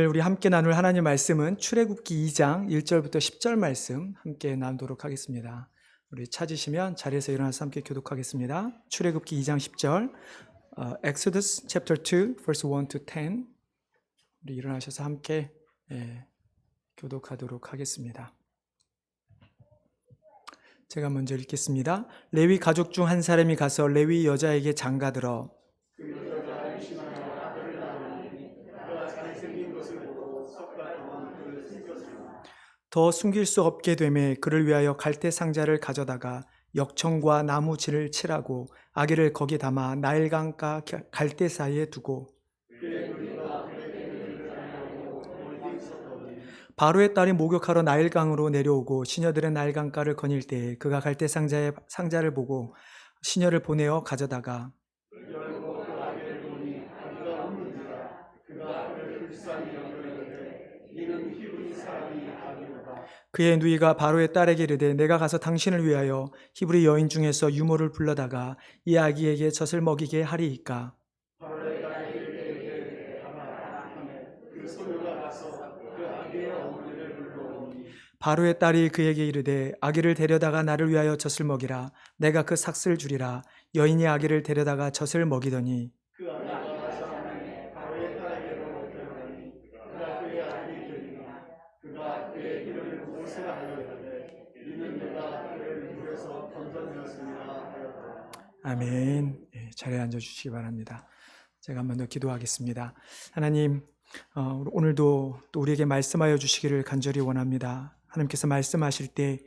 우리 함께 나눌 하나님 말씀은 출애굽기 2장 1절부터 10절 말씀 함께 나누도록 하겠습니다. 우리 찾으시면 자리에서 일어나서 함께 교독하겠습니다. 출애굽기 2장 10절, Exodus chapter 2 verse 1 to 10. 우리 일어나셔서 함께 교독하도록 하겠습니다. 제가 먼저 읽겠습니다. 레위 가족 중 한 사람이 가서 레위 여자에게 장가들어 더 숨길 수 없게 되매 그를 위하여 갈대 상자를 가져다가 역청과 나무질을 칠하고 아기를 거기 담아 나일강가 갈대 사이에 두고 바로의 딸이 목욕하러 나일강으로 내려오고 시녀들은 나일강가를 거닐 때에 그가 갈대 상자를 보고 시녀를 보내어 가져다가 그의 누이가 바로의 딸에게 이르되 내가 가서 당신을 위하여 히브리 여인 중에서 유모를 불러다가 이 아기에게 젖을 먹이게 하리이까. 바로의 딸이 그에게 이르되 아기를 데려다가 나를 위하여 젖을 먹이라. 내가 그 삭슬 주리라. 여인이 아기를 데려다가 젖을 먹이더니 아멘. 자리에 앉아주시기 바랍니다. 제가 한 번 더 기도하겠습니다. 하나님, 오늘도 또 우리에게 말씀하여 주시기를 간절히 원합니다. 하나님께서 말씀하실 때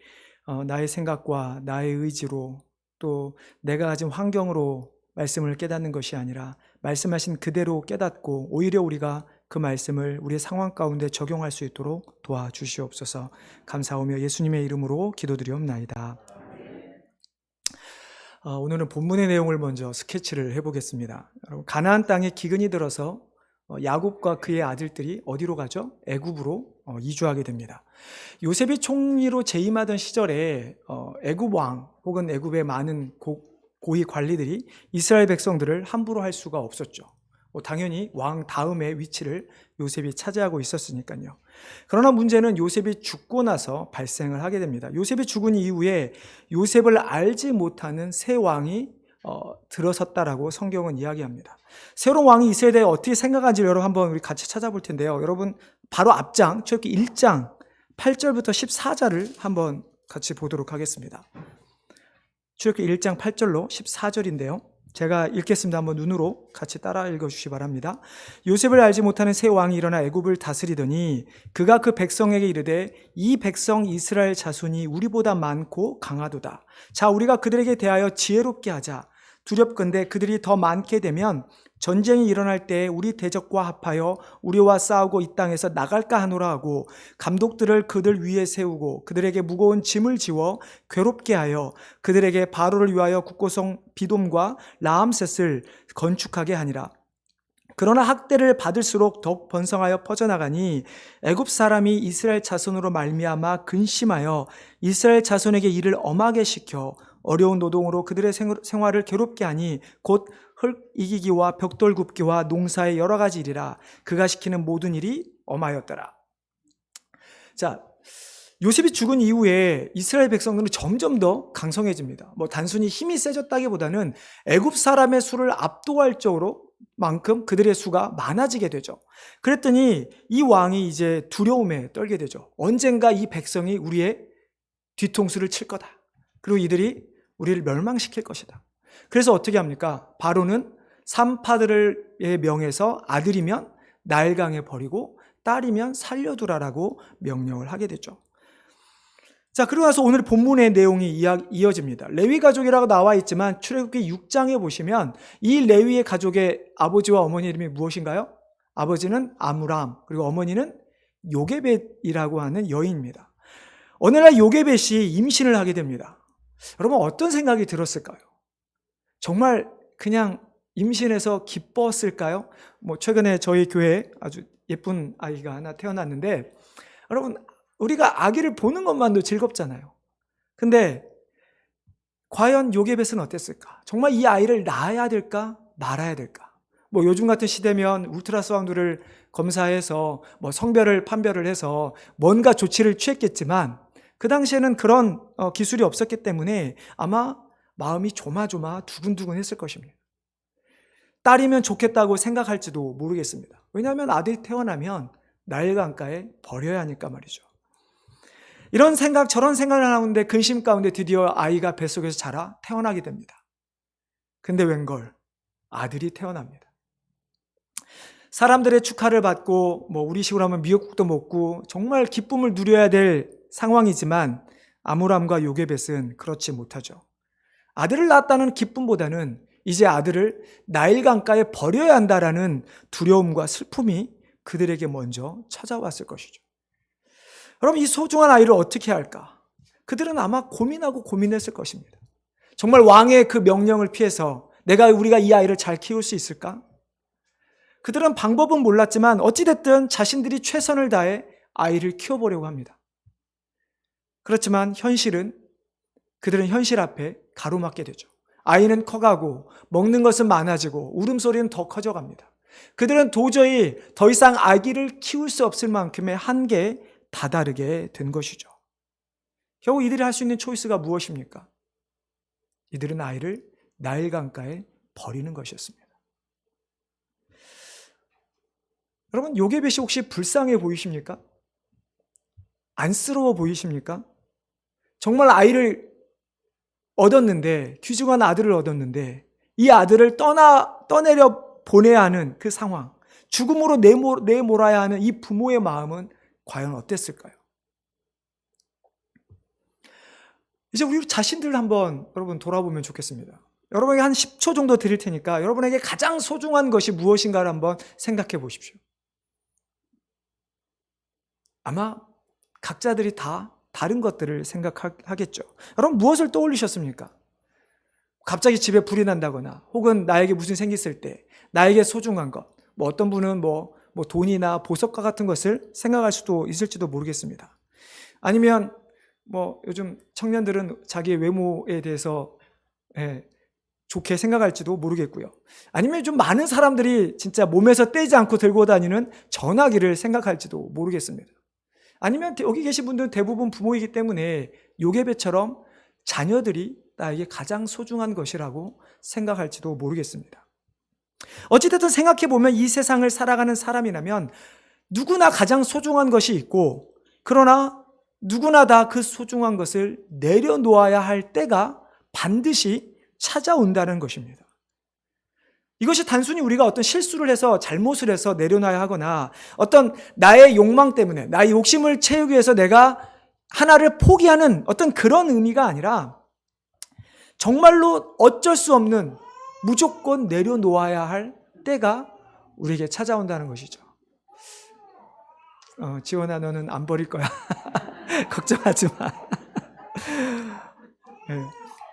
나의 생각과 나의 의지로 또 내가 가진 환경으로 말씀을 깨닫는 것이 아니라 말씀하신 그대로 깨닫고 오히려 우리가 그 말씀을 우리의 상황 가운데 적용할 수 있도록 도와주시옵소서. 감사하며 예수님의 이름으로 기도드리옵나이다. 오늘은 본문의 내용을 먼저 스케치를 해보겠습니다. 여러분, 가나안 땅에 기근이 들어서 야곱과 그의 아들들이 어디로 가죠? 애굽으로 이주하게 됩니다. 요셉이 총리로 재임하던 시절에 애굽 왕 혹은 애굽의 많은 고위 관리들이 이스라엘 백성들을 함부로 할 수가 없었죠. 당연히 왕 다음의 위치를 요셉이 차지하고 있었으니까요. 그러나 문제는 요셉이 죽고 나서 발생을 하게 됩니다. 요셉이 죽은 이후에 요셉을 알지 못하는 새 왕이 들어섰다라고 성경은 이야기합니다. 새로운 왕이 있어야 돼 어떻게 생각하는지 여러분 한번 우리 같이 찾아볼 텐데요. 여러분 바로 앞장 출애굽기 1장 8절부터 14절을 한번 같이 보도록 하겠습니다. 출애굽기 1장 8절로 14절인데요. 제가 읽겠습니다. 한번 눈으로 같이 따라 읽어주시기 바랍니다. 요셉을 알지 못하는 새 왕이 일어나 애굽을 다스리더니 그가 그 백성에게 이르되 이 백성 이스라엘 자손이 우리보다 많고 강하도다. 자, 우리가 그들에게 대하여 지혜롭게 하자. 두렵건대 그들이 더 많게 되면 전쟁이 일어날 때 우리 대적과 합하여 우리와 싸우고 이 땅에서 나갈까 하노라 하고 감독들을 그들 위에 세우고 그들에게 무거운 짐을 지워 괴롭게 하여 그들에게 바로를 위하여 국고성 비돔과 라암셋을 건축하게 하니라. 그러나 학대를 받을수록 더욱 번성하여 퍼져나가니 애굽 사람이 이스라엘 자손으로 말미암아 근심하여 이스라엘 자손에게 일을 엄하게 시켜 어려운 노동으로 그들의 생활을 괴롭게 하니 곧 흙 이기기와 벽돌 굽기와 농사의 여러 가지 일이라. 그가 시키는 모든 일이 엄하였더라. 자, 요셉이 죽은 이후에 이스라엘 백성들은 점점 더 강성해집니다. 단순히 힘이 세졌다기보다는 애굽 사람의 수를 압도할 정도로 만큼 그들의 수가 많아지게 되죠. 그랬더니 이 왕이 이제 두려움에 떨게 되죠. 언젠가 이 백성이 우리의 뒤통수를 칠 거다. 그리고 이들이 우리를 멸망시킬 것이다. 그래서 어떻게 합니까? 바로는 산파들의 명에서 아들이면 나일강에 버리고 딸이면 살려두라라고 명령을 하게 되죠. 자, 그러고 나서 오늘 본문의 내용이 이어집니다. 레위 가족이라고 나와 있지만 출애굽기 6장에 보시면 이 레위의 가족의 아버지와 어머니 이름이 무엇인가요? 아버지는 아므람, 그리고 어머니는 요게벳이라고 하는 여인입니다. 어느 날 요게벳이 임신을 하게 됩니다. 여러분 어떤 생각이 들었을까요? 정말 그냥 임신해서 기뻤을까요? 최근에 저희 교회에 아주 예쁜 아이가 하나 태어났는데 여러분 우리가 아기를 보는 것만도 즐겁잖아요. 근데 과연 요게벳은 어땠을까? 정말 이 아이를 낳아야 될까 말아야 될까? 뭐 요즘 같은 시대면 울트라사운드를 검사해서 뭐 성별을 판별을 해서 뭔가 조치를 취했겠지만 그 당시에는 그런 기술이 없었기 때문에 아마 마음이 조마조마 두근두근 했을 것입니다. 딸이면 좋겠다고 생각할지도 모르겠습니다. 왜냐하면 아들이 태어나면 나일강가에 버려야 하니까 말이죠. 이런 생각 저런 생각을 하는데 근심 가운데 드디어 아이가 뱃속에서 자라 태어나게 됩니다. 근데 웬걸 아들이 태어납니다. 사람들의 축하를 받고 뭐 우리식으로 하면 미역국도 먹고 정말 기쁨을 누려야 될 상황이지만 아므람과 요게벳은 그렇지 못하죠. 아들을 낳았다는 기쁨보다는 이제 아들을 나일강가에 버려야 한다라는 두려움과 슬픔이 그들에게 먼저 찾아왔을 것이죠. 여러분, 이 소중한 아이를 어떻게 할까? 그들은 아마 고민하고 고민했을 것입니다. 정말 왕의 그 명령을 피해서 우리가 이 아이를 잘 키울 수 있을까? 그들은 방법은 몰랐지만 어찌됐든 자신들이 최선을 다해 아이를 키워보려고 합니다. 그렇지만 그들은 현실 앞에 가로막게 되죠. 아이는 커가고 먹는 것은 많아지고 울음소리는 더 커져갑니다. 그들은 도저히 더 이상 아기를 키울 수 없을 만큼의 한계에 다다르게 된 것이죠. 겨우 이들이 할 수 있는 초이스가 무엇입니까? 이들은 아이를 나일강가에 버리는 것이었습니다. 여러분, 요게벳이 혹시 불쌍해 보이십니까? 안쓰러워 보이십니까? 정말 아이를 얻었는데, 귀중한 아들을 얻었는데 이 아들을 떠내려 보내야 하는 그 상황, 죽음으로 내몰아야 하는 이 부모의 마음은 과연 어땠을까요? 이제 우리 자신들을 한번 여러분 돌아보면 좋겠습니다. 여러분에게 한 10초 정도 드릴 테니까 여러분에게 가장 소중한 것이 무엇인가를 한번 생각해 보십시오. 아마 각자들이 다 다른 것들을 생각하겠죠. 여러분, 무엇을 떠올리셨습니까? 갑자기 집에 불이 난다거나 혹은 나에게 무슨 생기 있을 때 나에게 소중한 것, 뭐 어떤 분은 뭐 돈이나 보석과 같은 것을 생각할 수도 있을지도 모르겠습니다. 아니면 뭐 요즘 청년들은 자기의 외모에 대해서 좋게 생각할지도 모르겠고요. 아니면 좀 많은 사람들이 진짜 몸에서 떼지 않고 들고 다니는 전화기를 생각할지도 모르겠습니다. 아니면 여기 계신 분들은 대부분 부모이기 때문에 요게벳처럼 자녀들이 나에게 가장 소중한 것이라고 생각할지도 모르겠습니다. 어찌됐든 생각해보면 이 세상을 살아가는 사람이라면 누구나 가장 소중한 것이 있고, 그러나 누구나 다 그 소중한 것을 내려놓아야 할 때가 반드시 찾아온다는 것입니다. 이것이 단순히 우리가 어떤 실수를 해서 잘못을 해서 내려놔야 하거나 어떤 나의 욕망 때문에 나의 욕심을 채우기 위해서 내가 하나를 포기하는 어떤 그런 의미가 아니라 정말로 어쩔 수 없는 무조건 내려놓아야 할 때가 우리에게 찾아온다는 것이죠. 지원아, 너는 안 버릴 거야. 걱정하지 마.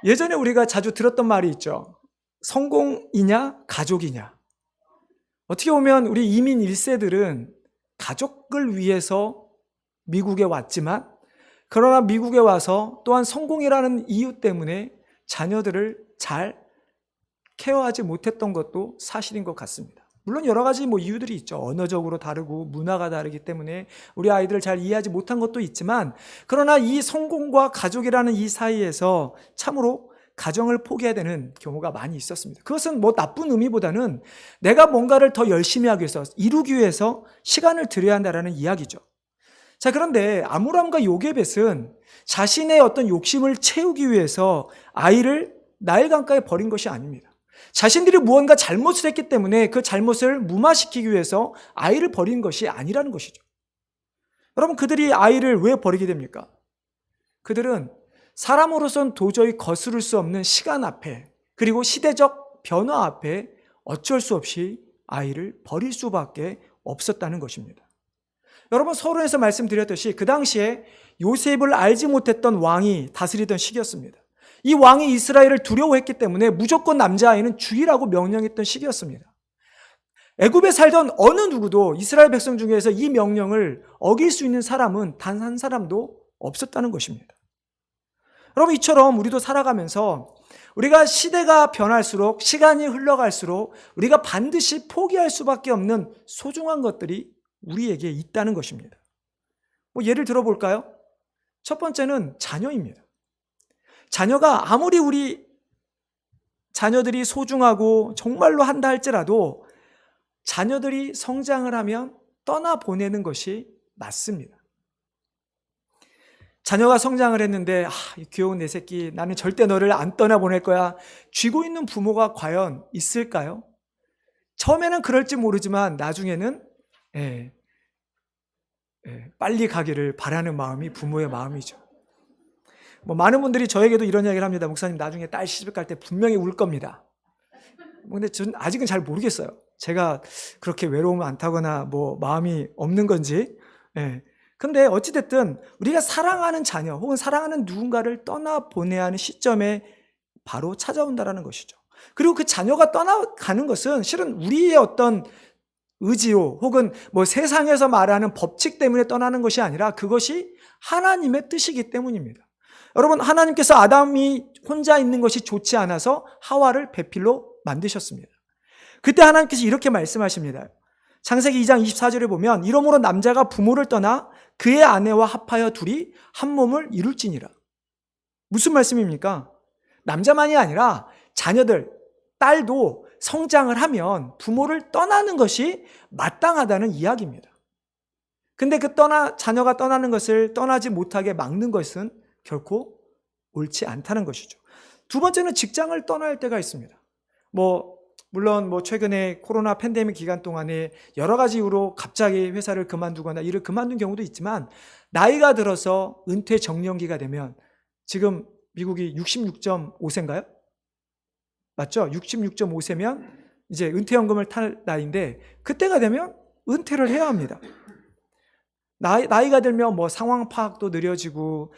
예전에 우리가 자주 들었던 말이 있죠. 성공이냐 가족이냐. 어떻게 보면 우리 이민 1세들은 가족을 위해서 미국에 왔지만, 그러나 미국에 와서 또한 성공이라는 이유 때문에 자녀들을 잘 케어하지 못했던 것도 사실인 것 같습니다. 물론 여러 가지 이유들이 있죠. 언어적으로 다르고 문화가 다르기 때문에 우리 아이들을 잘 이해하지 못한 것도 있지만, 그러나 이 성공과 가족이라는 이 사이에서 참으로 가정을 포기해야 되는 경우가 많이 있었습니다. 그것은 나쁜 의미보다는 내가 뭔가를 더 열심히 하기 위해서, 이루기 위해서 시간을 들여야 한다는 이야기죠. 자, 그런데 아므람과 요게벳은 자신의 어떤 욕심을 채우기 위해서 아이를 나일강가에 버린 것이 아닙니다. 자신들이 무언가 잘못을 했기 때문에 그 잘못을 무마시키기 위해서 아이를 버린 것이 아니라는 것이죠. 여러분, 그들이 아이를 왜 버리게 됩니까? 그들은 사람으로선 도저히 거스를 수 없는 시간 앞에, 그리고 시대적 변화 앞에 어쩔 수 없이 아이를 버릴 수밖에 없었다는 것입니다. 여러분, 서론에서 말씀드렸듯이 그 당시에 요셉을 알지 못했던 왕이 다스리던 시기였습니다. 이 왕이 이스라엘을 두려워했기 때문에 무조건 남자아이는 죽이라고 명령했던 시기였습니다. 애굽에 살던 어느 누구도 이스라엘 백성 중에서 이 명령을 어길 수 있는 사람은 단 한 사람도 없었다는 것입니다. 여러분, 이처럼 우리도 살아가면서 우리가 시대가 변할수록, 시간이 흘러갈수록 우리가 반드시 포기할 수밖에 없는 소중한 것들이 우리에게 있다는 것입니다. 예를 들어볼까요? 첫 번째는 자녀입니다. 자녀가 아무리 우리 자녀들이 소중하고 정말로 한다 할지라도 자녀들이 성장을 하면 떠나보내는 것이 맞습니다. 자녀가 성장을 했는데 귀여운 내 새끼, 나는 절대 너를 안 떠나보낼 거야, 쥐고 있는 부모가 과연 있을까요? 처음에는 그럴지 모르지만 나중에는 빨리 가기를 바라는 마음이 부모의 마음이죠. 많은 분들이 저에게도 이런 이야기를 합니다. 목사님, 나중에 딸 시집 갈 때 분명히 울 겁니다. 근데 전 아직은 잘 모르겠어요. 제가 그렇게 외로움을 안 타거나 마음이 없는 건지. 근데 어찌됐든 우리가 사랑하는 자녀 혹은 사랑하는 누군가를 떠나보내야 하는 시점에 바로 찾아온다는 것이죠. 그리고 그 자녀가 떠나가는 것은 실은 우리의 어떤 의지로 혹은 세상에서 말하는 법칙 때문에 떠나는 것이 아니라 그것이 하나님의 뜻이기 때문입니다. 여러분, 하나님께서 아담이 혼자 있는 것이 좋지 않아서 하와를 배필로 만드셨습니다. 그때 하나님께서 이렇게 말씀하십니다. 창세기 2장 24절에 보면 이러므로 남자가 부모를 떠나 그의 아내와 합하여 둘이 한 몸을 이룰지니라. 무슨 말씀입니까? 남자만이 아니라 자녀들, 딸도 성장을 하면 부모를 떠나는 것이 마땅하다는 이야기입니다. 근데 자녀가 떠나는 것을 떠나지 못하게 막는 것은 결코 옳지 않다는 것이죠. 두 번째는 직장을 떠나야 할 때가 있습니다. 물론 최근에 코로나 팬데믹 기간 동안에 여러 가지 이유로 갑자기 회사를 그만두거나 일을 그만둔 경우도 있지만 나이가 들어서 은퇴 정년기가 되면 지금 미국이 66.5세인가요? 맞죠? 66.5세면 이제 은퇴연금을 탈 나이인데 그때가 되면 은퇴를 해야 합니다. 나이가 들면 상황 파악도 느려지고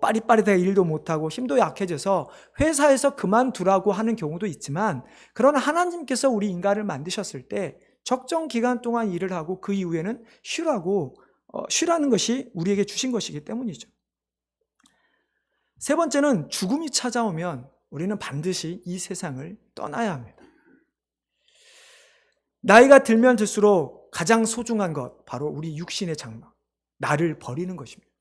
빠릿빠릿하게 일도 못하고 힘도 약해져서 회사에서 그만두라고 하는 경우도 있지만, 그러나 하나님께서 우리 인간을 만드셨을 때 적정 기간 동안 일을 하고 그 이후에는 쉬라는 것이 우리에게 주신 것이기 때문이죠. 세 번째는 죽음이 찾아오면 우리는 반드시 이 세상을 떠나야 합니다. 나이가 들면 들수록 가장 소중한 것, 바로 우리 육신의 장막, 나를 버리는 것입니다.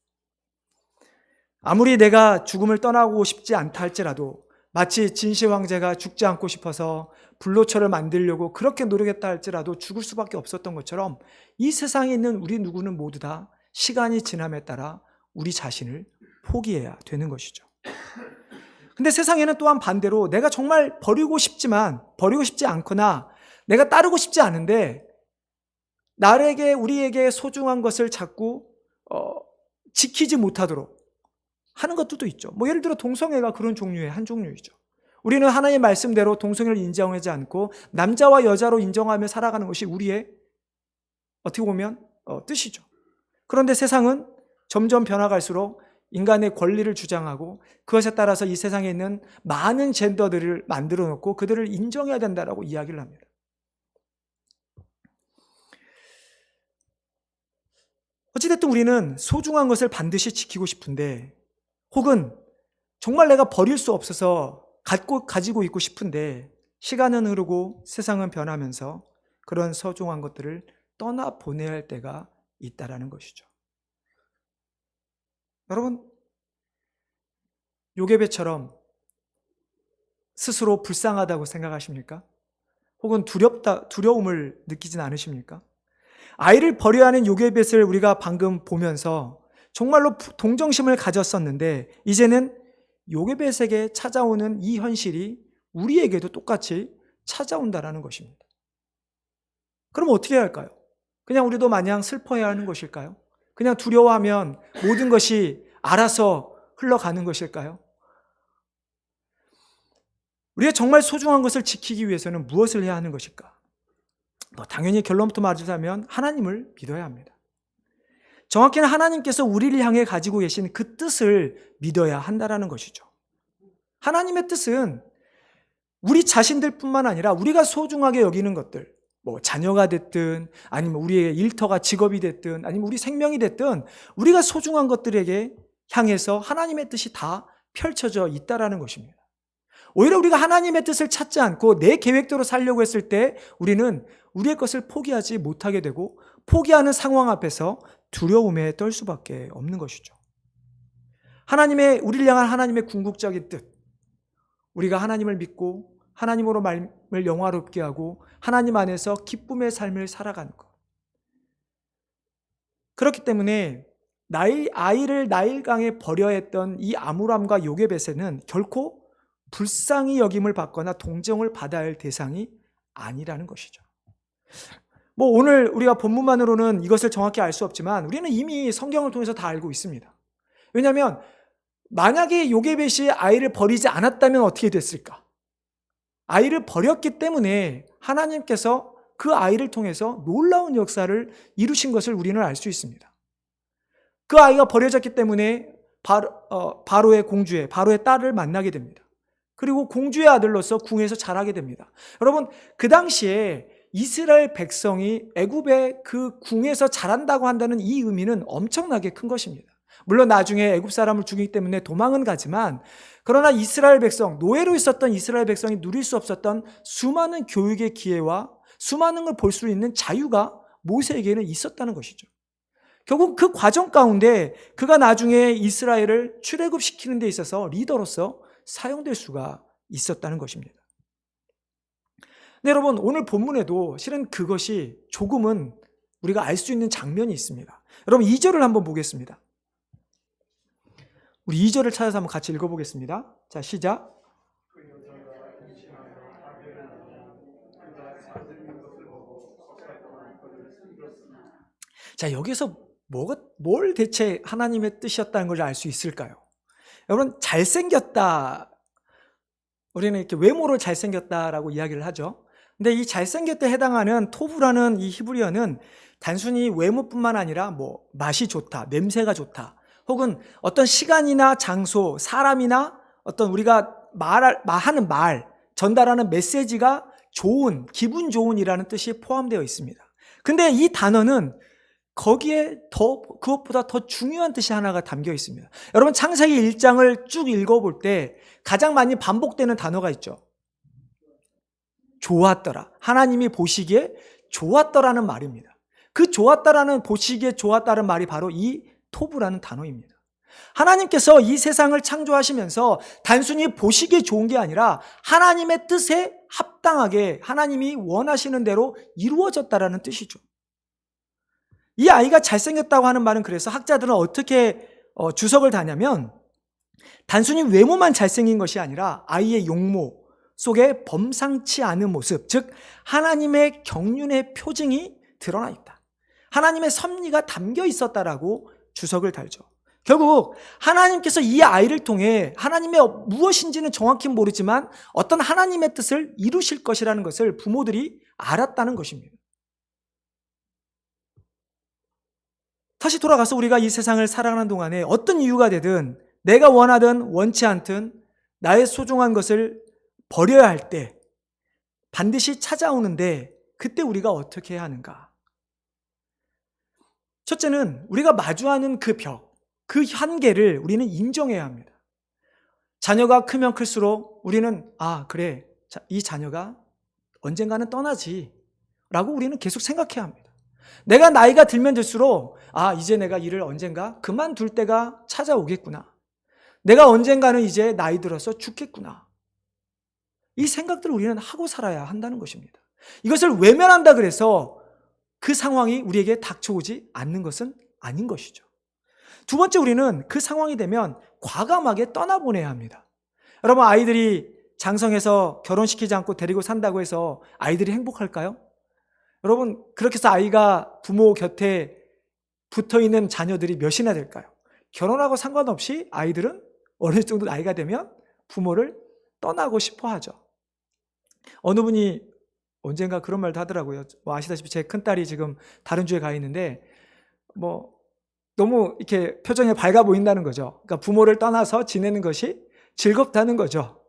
아무리 내가 죽음을 떠나고 싶지 않다 할지라도, 마치 진시 황제가 죽지 않고 싶어서 불로초를 만들려고 그렇게 노력했다 할지라도 죽을 수밖에 없었던 것처럼 이 세상에 있는 우리 누구는 모두 다 시간이 지남에 따라 우리 자신을 포기해야 되는 것이죠. 근데 세상에는 또한 반대로 내가 정말 버리고 싶지 않거나 내가 따르고 싶지 않은데 우리에게 소중한 것을 자꾸 지키지 못하도록 하는 것들도 있죠. 예를 들어 동성애가 그런 종류의 한 종류이죠. 우리는 하나님의 말씀대로 동성애를 인정하지 않고 남자와 여자로 인정하며 살아가는 것이 우리의 어떻게 보면 뜻이죠. 그런데 세상은 점점 변화갈수록 인간의 권리를 주장하고 그것에 따라서 이 세상에 있는 많은 젠더들을 만들어 놓고 그들을 인정해야 된다라고 이야기를 합니다. 어찌됐든 우리는 소중한 것을 반드시 지키고 싶은데, 혹은 정말 내가 버릴 수 없어서 가지고 있고 싶은데 시간은 흐르고 세상은 변하면서 그런 소중한 것들을 떠나보내야 할 때가 있다라는 것이죠. 여러분, 요게벳처럼 스스로 불쌍하다고 생각하십니까? 혹은 두려움을 느끼진 않으십니까? 아이를 버려야 하는 요게벳을 우리가 방금 보면서 정말로 동정심을 가졌었는데, 이제는 요게벳에게 찾아오는 이 현실이 우리에게도 똑같이 찾아온다는 것입니다. 그럼 어떻게 해야 할까요? 그냥 우리도 마냥 슬퍼해야 하는 것일까요? 그냥 두려워하면 모든 것이 알아서 흘러가는 것일까요? 우리가 정말 소중한 것을 지키기 위해서는 무엇을 해야 하는 것일까? 당연히 결론부터 말하자면 하나님을 믿어야 합니다. 정확히는 하나님께서 우리를 향해 가지고 계신 그 뜻을 믿어야 한다는 것이죠. 하나님의 뜻은 우리 자신들 뿐만 아니라 우리가 소중하게 여기는 것들, 자녀가 됐든 아니면 우리의 일터가 직업이 됐든 아니면 우리 생명이 됐든 우리가 소중한 것들에게 향해서 하나님의 뜻이 다 펼쳐져 있다라는 것입니다. 오히려 우리가 하나님의 뜻을 찾지 않고 내 계획대로 살려고 했을 때 우리는 우리의 것을 포기하지 못하게 되고 포기하는 상황 앞에서 두려움에 떨 수밖에 없는 것이죠. 우리를 향한 하나님의 궁극적인 뜻, 우리가 하나님을 믿고 하나님으로 마음을 영화롭게 하고 하나님 안에서 기쁨의 삶을 살아가는 것. 그렇기 때문에 아이를 나일강에 버려야 했던 이 아므람과 요게벳에는 결코 불쌍히 여김을 받거나 동정을 받아야 할 대상이 아니라는 것이죠. 오늘 우리가 본문만으로는 이것을 정확히 알 수 없지만 우리는 이미 성경을 통해서 다 알고 있습니다. 왜냐하면 만약에 요게벳이 아이를 버리지 않았다면 어떻게 됐을까? 아이를 버렸기 때문에 하나님께서 그 아이를 통해서 놀라운 역사를 이루신 것을 우리는 알 수 있습니다. 그 아이가 버려졌기 때문에 바로의 딸을 만나게 됩니다. 그리고 공주의 아들로서 궁에서 자라게 됩니다. 여러분, 그 당시에 이스라엘 백성이 애굽의 그 궁에서 자란다고 한다는 이 의미는 엄청나게 큰 것입니다. 물론 나중에 애굽 사람을 죽이기 때문에 도망은 가지만, 그러나 이스라엘 백성, 노예로 있었던 이스라엘 백성이 누릴 수 없었던 수많은 교육의 기회와 수많은 걸 볼 수 있는 자유가 모세에게는 있었다는 것이죠. 결국 그 과정 가운데 그가 나중에 이스라엘을 출애굽시키는 데 있어서 리더로서 사용될 수가 있었다는 것입니다. 네, 여러분, 오늘 본문에도 실은 그것이 조금은 우리가 알 수 있는 장면이 있습니다. 여러분, 2절을 한번 보겠습니다. 우리 2절을 찾아서 한번 같이 읽어보겠습니다. 자, 시작. 자, 여기서 뭘 대체 하나님의 뜻이었다는 걸 알 수 있을까요? 여러분, 잘생겼다. 우리는 이렇게 외모로 잘생겼다라고 이야기를 하죠. 근데 이 잘생겼다에 해당하는 토브라는 이 히브리어는 단순히 외모뿐만 아니라 맛이 좋다, 냄새가 좋다, 혹은 어떤 시간이나 장소, 사람이나 어떤 우리가 하는 말, 전달하는 메시지가 좋은, 기분 좋은이라는 뜻이 포함되어 있습니다. 근데 이 단어는 거기에 그것보다 더 중요한 뜻이 하나가 담겨 있습니다. 여러분, 창세기 1장을 쭉 읽어볼 때 가장 많이 반복되는 단어가 있죠. 좋았더라. 하나님이 보시기에 좋았더라는 말입니다. 그 좋았다라는, 보시기에 좋았다는 말이 바로 이 토브라는 단어입니다. 하나님께서 이 세상을 창조하시면서 단순히 보시기에 좋은 게 아니라 하나님의 뜻에 합당하게 하나님이 원하시는 대로 이루어졌다라는 뜻이죠. 이 아이가 잘생겼다고 하는 말은 그래서 학자들은 어떻게 주석을 다냐면, 단순히 외모만 잘생긴 것이 아니라 아이의 용모 속에 범상치 않은 모습, 즉 하나님의 경륜의 표징이 드러나 있다, 하나님의 섭리가 담겨 있었다라고 주석을 달죠. 결국 하나님께서 이 아이를 통해 하나님의 무엇인지는 정확히 모르지만 어떤 하나님의 뜻을 이루실 것이라는 것을 부모들이 알았다는 것입니다. 다시 돌아가서 우리가 이 세상을 살아가는 동안에 어떤 이유가 되든 내가 원하든 원치 않든 나의 소중한 것을 버려야 할 때 반드시 찾아오는데, 그때 우리가 어떻게 해야 하는가? 첫째는 우리가 마주하는 그 벽, 그 한계를 우리는 인정해야 합니다. 자녀가 크면 클수록 우리는 그래, 이 자녀가 언젠가는 떠나지 라고 우리는 계속 생각해야 합니다. 내가 나이가 들면 들수록 이제 내가 일을 언젠가 그만둘 때가 찾아오겠구나, 내가 언젠가는 이제 나이 들어서 죽겠구나, 이 생각들을 우리는 하고 살아야 한다는 것입니다. 이것을 외면한다 그래서 그 상황이 우리에게 닥쳐오지 않는 것은 아닌 것이죠. 두 번째, 우리는 그 상황이 되면 과감하게 떠나보내야 합니다. 여러분, 아이들이 장성해서 결혼시키지 않고 데리고 산다고 해서 아이들이 행복할까요? 여러분, 그렇게 해서 아이가 부모 곁에 붙어있는 자녀들이 몇이나 될까요? 결혼하고 상관없이 아이들은 어느 정도 나이가 되면 부모를 떠나고 싶어 하죠. 어느 분이 언젠가 그런 말도 하더라고요. 아시다시피 제 큰딸이 지금 다른 주에 가 있는데 너무 이렇게 표정이 밝아 보인다는 거죠. 그러니까 부모를 떠나서 지내는 것이 즐겁다는 거죠.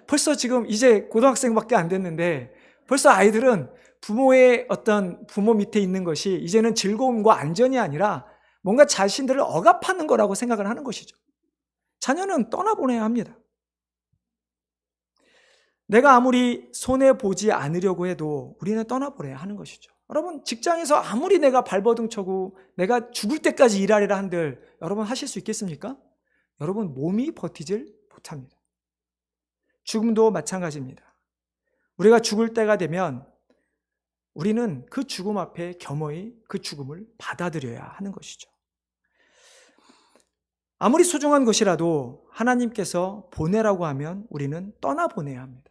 벌써 지금 이제 고등학생밖에 안 됐는데 벌써 아이들은 부모 밑에 있는 것이 이제는 즐거움과 안전이 아니라 뭔가 자신들을 억압하는 거라고 생각을 하는 것이죠. 자녀는 떠나보내야 합니다. 내가 아무리 손해보지 않으려고 해도 우리는 떠나버려야 하는 것이죠. 여러분, 직장에서 아무리 내가 발버둥 쳐고 내가 죽을 때까지 일하리라 한들 여러분 하실 수 있겠습니까? 여러분, 몸이 버티질 못합니다. 죽음도 마찬가지입니다. 우리가 죽을 때가 되면 우리는 그 죽음 앞에 겸허히 그 죽음을 받아들여야 하는 것이죠. 아무리 소중한 것이라도 하나님께서 보내라고 하면 우리는 떠나보내야 합니다.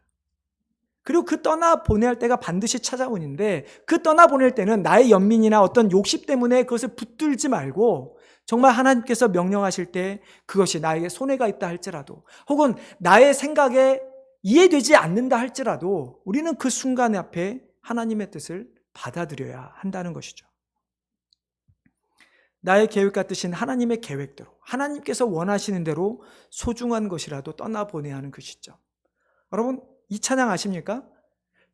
그리고 그 떠나보내야 할 때가 반드시 찾아오는데, 그 떠나보낼 때는 나의 연민이나 어떤 욕심 때문에 그것을 붙들지 말고 정말 하나님께서 명령하실 때 그것이 나에게 손해가 있다 할지라도, 혹은 나의 생각에 이해되지 않는다 할지라도 우리는 그 순간 앞에 하나님의 뜻을 받아들여야 한다는 것이죠. 나의 계획 같으신 하나님의 계획대로, 하나님께서 원하시는 대로 소중한 것이라도 떠나보내야 하는 그 시점. 여러분, 이 찬양 아십니까?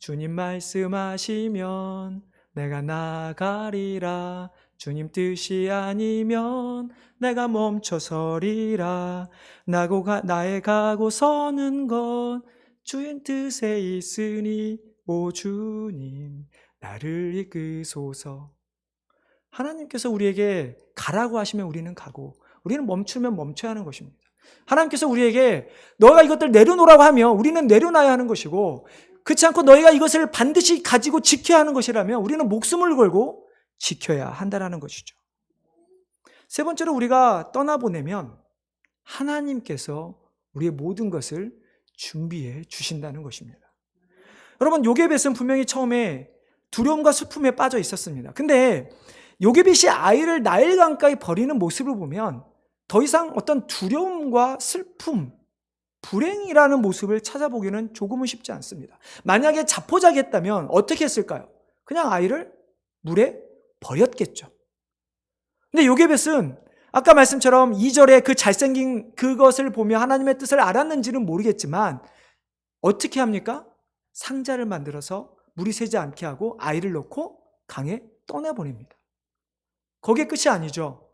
주님 말씀하시면 내가 나가리라. 주님 뜻이 아니면 내가 멈춰서리라. 나의 가고 서는 건 주님 뜻에 있으니 오 주님 나를 이끄소서. 하나님께서 우리에게 가라고 하시면 우리는 가고, 우리는 멈추면 멈춰야 하는 것입니다. 하나님께서 우리에게 너가 이것들 내려놓으라고 하면 우리는 내려놔야 하는 것이고, 그렇지 않고 너희가 이것을 반드시 가지고 지켜야 하는 것이라면 우리는 목숨을 걸고 지켜야 한다는 것이죠. 세 번째로, 우리가 떠나보내면 하나님께서 우리의 모든 것을 준비해 주신다는 것입니다. 여러분, 요게벳은 분명히 처음에 두려움과 슬픔에 빠져 있었습니다. 근데 요게벳이 아이를 나일 강가에 버리는 모습을 보면 더 이상 어떤 두려움과 슬픔, 불행이라는 모습을 찾아보기는 조금은 쉽지 않습니다. 만약에 자포자기했다면 어떻게 했을까요? 그냥 아이를 물에 버렸겠죠. 근데 요게벳은 아까 말씀처럼 2절에 그 잘생긴 그것을 보며 하나님의 뜻을 알았는지는 모르겠지만 어떻게 합니까? 상자를 만들어서 물이 새지 않게 하고 아이를 넣고 강에 떠내보냅니다. 거기에 끝이 아니죠.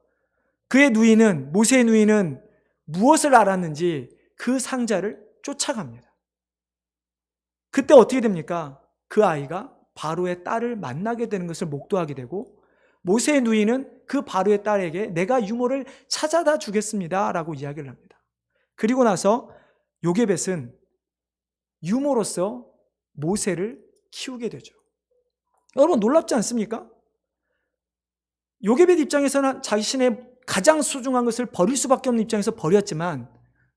그의 누이는, 모세의 누이는 무엇을 알았는지 그 상자를 쫓아갑니다. 그때 어떻게 됩니까? 그 아이가 바로의 딸을 만나게 되는 것을 목도하게 되고, 모세의 누이는 그 바로의 딸에게 내가 유모를 찾아다 주겠습니다 라고 이야기를 합니다. 그리고 나서 요게벳은 유모로서 모세를 키우게 되죠. 여러분, 놀랍지 않습니까? 요게벳 입장에서는 자신의 가장 소중한 것을 버릴 수밖에 없는 입장에서 버렸지만,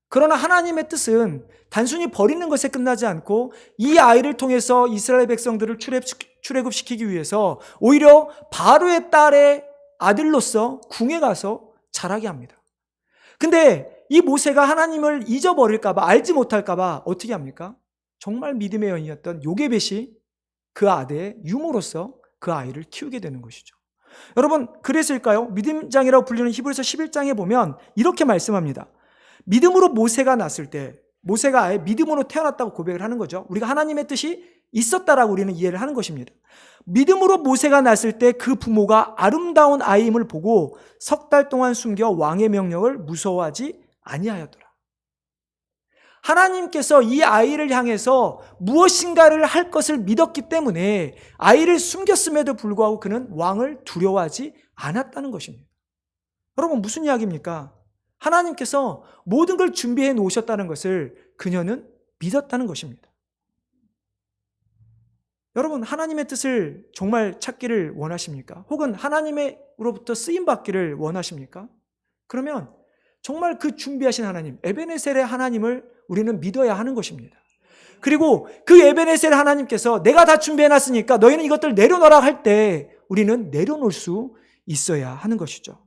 그러나 하나님의 뜻은 단순히 버리는 것에 끝나지 않고 이 아이를 통해서 이스라엘 백성들을 출애굽시키기 위해서 오히려 바로의 딸의 아들로서 궁에 가서 자라게 합니다. 근데 이 모세가 하나님을 잊어버릴까봐, 알지 못할까봐 어떻게 합니까? 정말 믿음의 여인이었던 요게벳이 그 아들의 유모로서 그 아이를 키우게 되는 것이죠. 여러분, 그랬을까요? 믿음장이라고 불리는 히브리서 11장에 보면 이렇게 말씀합니다. 믿음으로 모세가 났을 때, 모세가 아예 믿음으로 태어났다고 고백을 하는 거죠. 우리가 하나님의 뜻이 있었다라고 우리는 이해를 하는 것입니다. 믿음으로 모세가 났을 때 그 부모가 아름다운 아이임을 보고 석 달 동안 숨겨 왕의 명령을 무서워하지 아니하였더라. 하나님께서 이 아이를 향해서 무엇인가를 할 것을 믿었기 때문에 아이를 숨겼음에도 불구하고 그는 왕을 두려워하지 않았다는 것입니다. 여러분, 무슨 이야기입니까? 하나님께서 모든 걸 준비해 놓으셨다는 것을 그녀는 믿었다는 것입니다. 여러분, 하나님의 뜻을 정말 찾기를 원하십니까? 혹은 하나님으로부터 쓰임받기를 원하십니까? 그러면 정말 그 준비하신 하나님, 에베네셀의 하나님을 우리는 믿어야 하는 것입니다. 그리고 그 에베네셀 하나님께서 내가 다 준비해놨으니까 너희는 이것들 내려놓으라 할 때 우리는 내려놓을 수 있어야 하는 것이죠.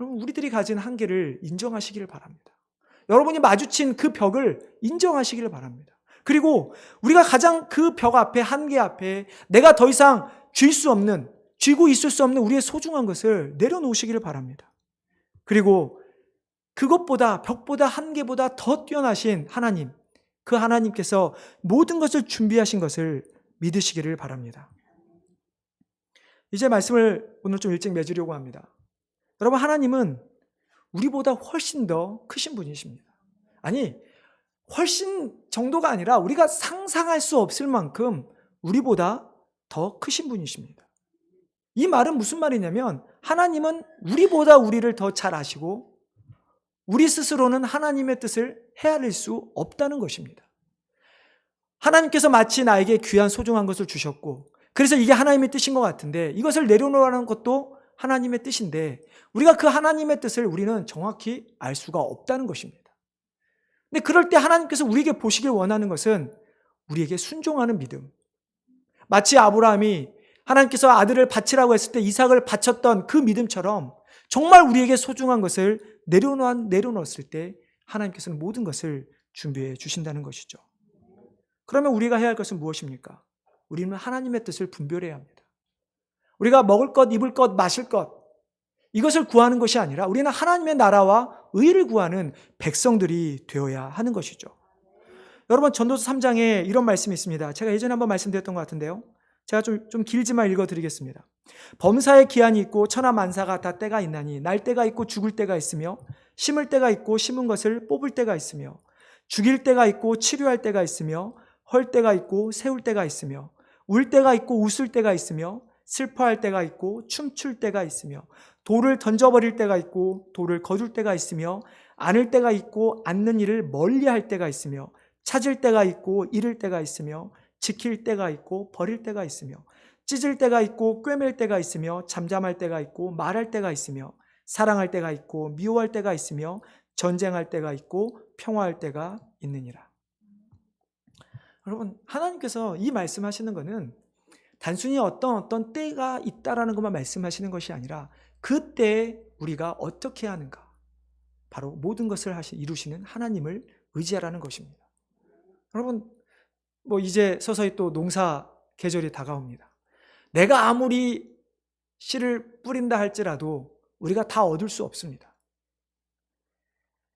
여러분, 우리들이 가진 한계를 인정하시기를 바랍니다. 여러분이 마주친 그 벽을 인정하시기를 바랍니다. 그리고 우리가 가장 그 벽 앞에, 한계 앞에 내가 더 이상 쥐고 있을 수 없는 우리의 소중한 것을 내려놓으시기를 바랍니다. 그리고 그것보다, 벽보다, 한계보다 더 뛰어나신 하나님, 그 하나님께서 모든 것을 준비하신 것을 믿으시기를 바랍니다. 이제 말씀을 오늘 좀 일찍 맺으려고 합니다. 여러분, 하나님은 우리보다 훨씬 더 크신 분이십니다. 아니, 훨씬 정도가 아니라 우리가 상상할 수 없을 만큼 우리보다 더 크신 분이십니다. 이 말은 무슨 말이냐면 하나님은 우리보다 우리를 더 잘 아시고 우리 스스로는 하나님의 뜻을 헤아릴 수 없다는 것입니다. 하나님께서 마치 나에게 귀한 소중한 것을 주셨고 그래서 이게 하나님의 뜻인 것 같은데 이것을 내려놓으라는 것도 하나님의 뜻인데 우리가 그 하나님의 뜻을 우리는 정확히 알 수가 없다는 것입니다. 근데 그럴 때 하나님께서 우리에게 보시길 원하는 것은 우리에게 순종하는 믿음. 마치 아브라함이 하나님께서 아들을 바치라고 했을 때 이삭을 바쳤던 그 믿음처럼 정말 우리에게 소중한 것을 내려놓았을 때 하나님께서는 모든 것을 준비해 주신다는 것이죠. 그러면 우리가 해야 할 것은 무엇입니까? 우리는 하나님의 뜻을 분별해야 합니다. 우리가 먹을 것, 입을 것, 마실 것 이것을 구하는 것이 아니라 우리는 하나님의 나라와 의를 구하는 백성들이 되어야 하는 것이죠. 여러분 전도서 3장에 이런 말씀이 있습니다. 제가 예전에 한번 말씀드렸던 것 같은데요. 제가 좀 길지만 읽어드리겠습니다. 범사의 기한이 있고 천하만사가 다 때가 있나니 날 때가 있고 죽을 때가 있으며 심을 때가 있고 심은 것을 뽑을 때가 있으며 죽일 때가 있고 치료할 때가 있으며 헐 때가 있고 세울 때가 있으며 울 때가 있고 웃을 때가 있으며 슬퍼할 때가 있고 춤출 때가 있으며 돌을 던져버릴 때가 있고 돌을 거둘 때가 있으며 안을 때가 있고 않는 일을 멀리할 때가 있으며 찾을 때가 있고 잃을 때가 있으며 지킬 때가 있고 버릴 때가 있으며 찢을 때가 있고 꿰맬 때가 있으며 잠잠할 때가 있고 말할 때가 있으며 사랑할 때가 있고 미워할 때가 있으며 전쟁할 때가 있고 평화할 때가 있느니라. 여러분 하나님께서 이 말씀하시는 것은 단순히 어떤 때가 있다라는 것만 말씀하시는 것이 아니라 그때 우리가 어떻게 하는가 바로 모든 것을 이루시는 하나님을 의지하라는 것입니다. 여러분 이제 서서히 또 농사 계절이 다가옵니다. 내가 아무리 씨를 뿌린다 할지라도 우리가 다 얻을 수 없습니다.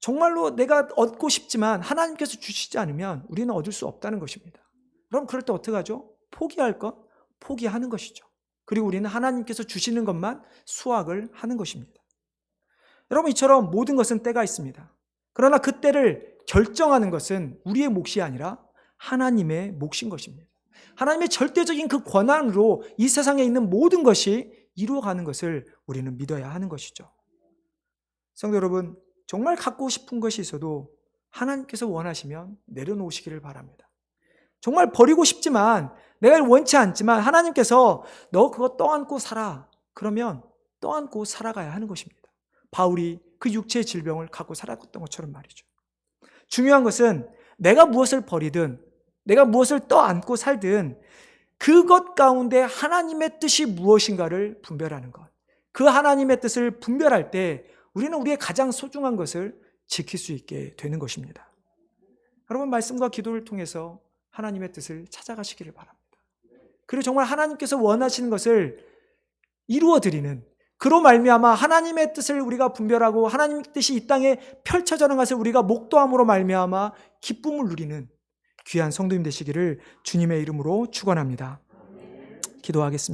정말로 내가 얻고 싶지만 하나님께서 주시지 않으면 우리는 얻을 수 없다는 것입니다. 그럼 그럴 때 어떻게 하죠? 포기할 것, 포기하는 것이죠. 그리고 우리는 하나님께서 주시는 것만 수확을 하는 것입니다. 여러분 이처럼 모든 것은 때가 있습니다. 그러나 그 때를 결정하는 것은 우리의 몫이 아니라 하나님의 몫인 것입니다. 하나님의 절대적인 그 권한으로 이 세상에 있는 모든 것이 이루어가는 것을 우리는 믿어야 하는 것이죠. 성도 여러분, 정말 갖고 싶은 것이 있어도 하나님께서 원하시면 내려놓으시기를 바랍니다. 정말 버리고 싶지만 내가 원치 않지만 하나님께서 너 그거 떠안고 살아. 그러면 떠안고 살아가야 하는 것입니다. 바울이 그 육체의 질병을 갖고 살았던 것처럼 말이죠. 중요한 것은 내가 무엇을 버리든 내가 무엇을 떠안고 살든 그것 가운데 하나님의 뜻이 무엇인가를 분별하는 것. 그 하나님의 뜻을 분별할 때 우리는 우리의 가장 소중한 것을 지킬 수 있게 되는 것입니다. 여러분 말씀과 기도를 통해서 하나님의 뜻을 찾아가시기를 바랍니다. 그리고 정말 하나님께서 원하시는 것을 이루어드리는 그로 말미암아 하나님의 뜻을 우리가 분별하고 하나님의 뜻이 이 땅에 펼쳐져는 것을 우리가 목도함으로 말미암아 기쁨을 누리는 귀한 성도님 되시기를 주님의 이름으로 축원합니다. 기도하겠습니다.